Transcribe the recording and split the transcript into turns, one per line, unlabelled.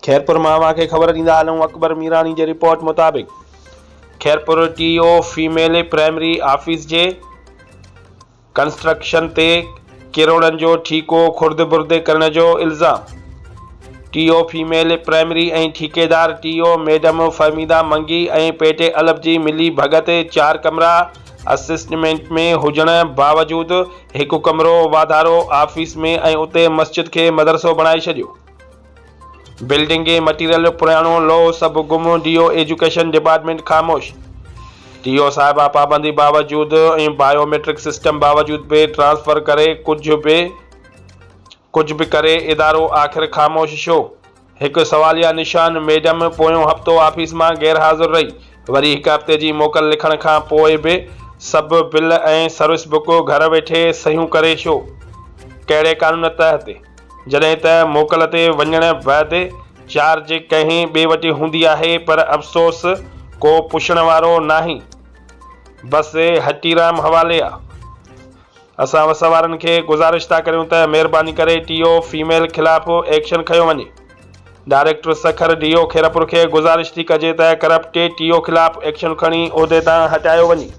खैरपुर मां खे ख़बर ॾींदा हलूं अकबर मीरानी जी रिपोर्ट मुताबिक़ Khairpur TO female primary office जे कंस्ट्रक्शन ते किरोड़नि जो ठीको खुर्द-बुर्द करण जो इल्ज़ाम। टीओ फीमेल प्राइमरी ऐं ठेकेदार टीओ मैडम फहमीदा मंगी ऐं पेटे अलब जी मिली भगत 4 कमरा असेसमेंट में हुजण बावजूद एक कमरो वाधारो ऑफिस में ऐं उते मस्जिद के मदरसो बनाए छॾियो। बिल्डिंग मटीरियल पुराणो लो सब गुम। डीओ एजुकेशन डिपार्टमेंट खामोश। टीओ साहिबा पाबंदी बावजूद ऐं बायोमेट्रिक सिस्टम बावजूद भी ट्रांसफर करे कुछ भी करे इदारो आखिर खामोश छो? एक सवालिया निशान। मैडम पोयों हफ्तो ऑफिस में गैर हाजिर रही। वरी एक हफ्ते की मोकल लिखण खां पोइ भी सब बिल ऐं सर्विस बुक घर वेठे सहियूं करे छो? कहिड़े कानून तहत? जॾहिं त मोकल ते वञण बैदि चार्ज कंहिं ॿिए वटि हूंदी आहे पर अफ़सोस को पुछण वारो नाहीं। बस हटीराम हवाले आ। असां वस वारनि खे गुज़ारिश था करियूं त महिरबानी करे टीओ फीमेल खिलाफ़ एक्शन खयो वञे। डायरेक्टर सखर डीओ खैरपुर के गुज़ारिश थी कजे त करप्ट टीओ खिलाफ़ एक्शन खणी उहिदे तां हटायो वञे।